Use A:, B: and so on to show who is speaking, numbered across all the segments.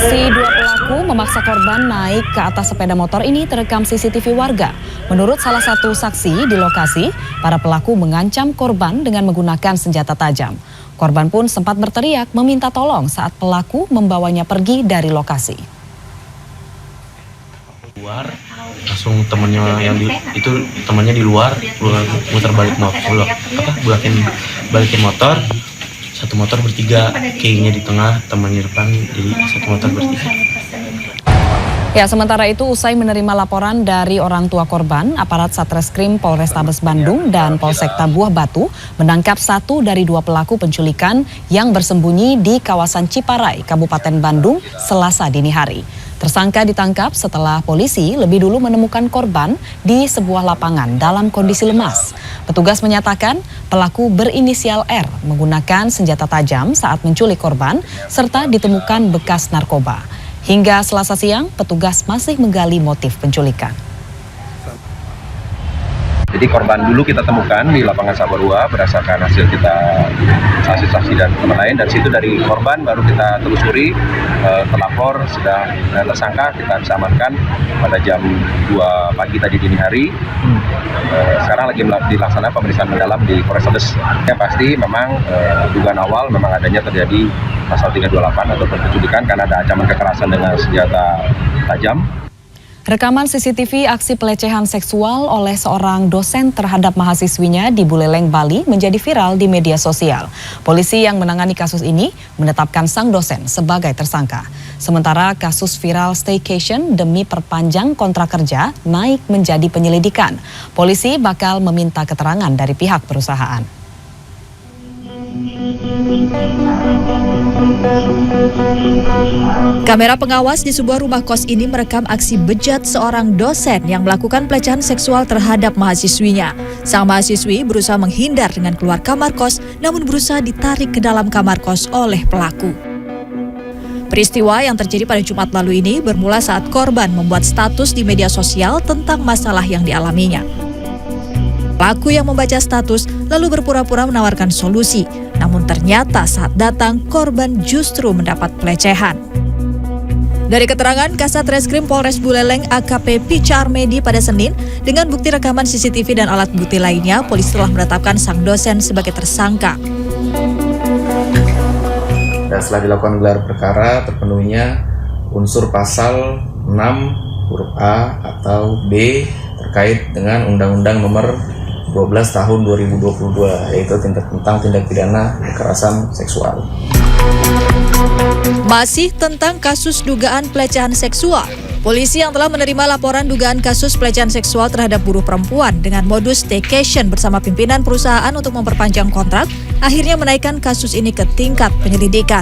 A: Aksi dua pelaku memaksa korban naik ke atas sepeda motor ini terekam CCTV warga. Menurut salah satu saksi di lokasi, para pelaku mengancam korban dengan menggunakan senjata tajam. Korban pun sempat berteriak meminta tolong saat pelaku membawanya pergi dari lokasi.
B: Luar, langsung temennya yang temannya di luar, muter balik motor, balikin motor. Satu motor bertiga, kayaknya di tengah, temannya di depan, jadi satu motor bertiga.
A: Ya, sementara itu usai menerima laporan dari orang tua korban, aparat Satreskrim Polrestabes Bandung dan Polsek Buah Batu menangkap satu dari dua pelaku penculikan yang bersembunyi di kawasan Ciparai, Kabupaten Bandung, Selasa dini hari. Tersangka ditangkap setelah polisi lebih dulu menemukan korban di sebuah lapangan dalam kondisi lemas. Petugas menyatakan pelaku berinisial R menggunakan senjata tajam saat menculik korban serta ditemukan bekas narkoba. Hingga Selasa siang, petugas masih menggali motif penculikan.
C: Jadi korban dulu kita temukan di lapangan Sabarua berdasarkan hasil kita saksi-saksi dan teman lain. Dan situ dari korban baru kita telusuri, terlapor sudah tersangka kita bisa amankan pada jam 2 pagi tadi dini hari. Sekarang lagi dilaksanakan pemeriksaan mendalam di Polrestabes. Yang pasti memang dugaan awal memang adanya terjadi pasal 328 atau penculikan karena ada ancaman kekerasan dengan senjata tajam.
A: Rekaman CCTV aksi pelecehan seksual oleh seorang dosen terhadap mahasiswinya di Buleleng, Bali menjadi viral di media sosial. Polisi yang menangani kasus ini menetapkan sang dosen sebagai tersangka. Sementara kasus viral staycation demi perpanjang kontrak kerja naik menjadi penyelidikan. Polisi bakal meminta keterangan dari pihak perusahaan.
D: Kamera pengawas di sebuah rumah kos ini merekam aksi bejat seorang dosen yang melakukan pelecehan seksual terhadap mahasiswinya. Sang mahasiswi berusaha menghindar dengan keluar kamar kos, namun berusaha ditarik ke dalam kamar kos oleh pelaku. Peristiwa yang terjadi pada Jumat lalu ini bermula saat korban membuat status di media sosial tentang masalah yang dialaminya. Pelaku yang membaca status lalu berpura-pura menawarkan solusi, namun ternyata saat datang korban justru mendapat pelecehan. Dari keterangan Kasat Reskrim Polres Buleleng AKP Pica Armedi pada Senin, dengan bukti rekaman CCTV dan alat bukti lainnya, polisi telah menetapkan sang dosen sebagai tersangka.
E: Dan setelah dilakukan gelar perkara, terpenuhinya unsur pasal 6 huruf A atau B terkait dengan Undang-Undang Nomor 12 tahun 2022, yaitu tentang tindak pidana kekerasan seksual.
D: Masih tentang kasus dugaan pelecehan seksual, polisi yang telah menerima laporan dugaan kasus pelecehan seksual terhadap buruh perempuan dengan modus staycation bersama pimpinan perusahaan untuk memperpanjang kontrak, akhirnya menaikkan kasus ini ke tingkat penyelidikan.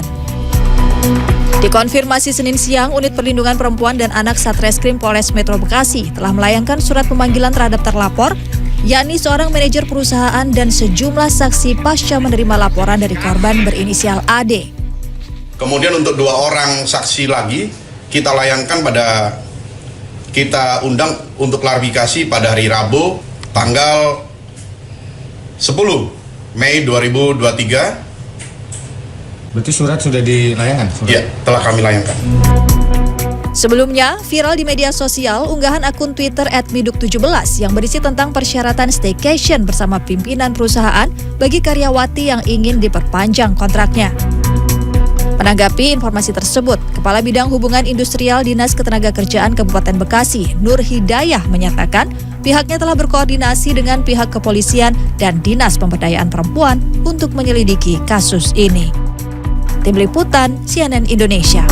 D: Dikonfirmasi Senin siang, Unit Perlindungan Perempuan dan Anak Satreskrim Polres Metro Bekasi telah melayangkan surat pemanggilan terhadap terlapor, yakni seorang manajer perusahaan dan sejumlah saksi pasca menerima laporan dari korban berinisial AD.
F: Kemudian untuk 2 orang saksi lagi kita undang untuk klarifikasi pada hari Rabu tanggal 10 Mei 2023.
G: Berarti surat sudah dilayangkan?
F: Iya, telah kami layangkan.
D: Sebelumnya, viral di media sosial unggahan akun Twitter @miduk17 yang berisi tentang persyaratan staycation bersama pimpinan perusahaan bagi karyawati yang ingin diperpanjang kontraknya. Menanggapi informasi tersebut, Kepala Bidang Hubungan Industrial Dinas Ketenagakerjaan Kabupaten Bekasi, Nur Hidayah, menyatakan pihaknya telah berkoordinasi dengan pihak kepolisian dan Dinas Pemberdayaan Perempuan untuk menyelidiki kasus ini. Tim Liputan CNN Indonesia.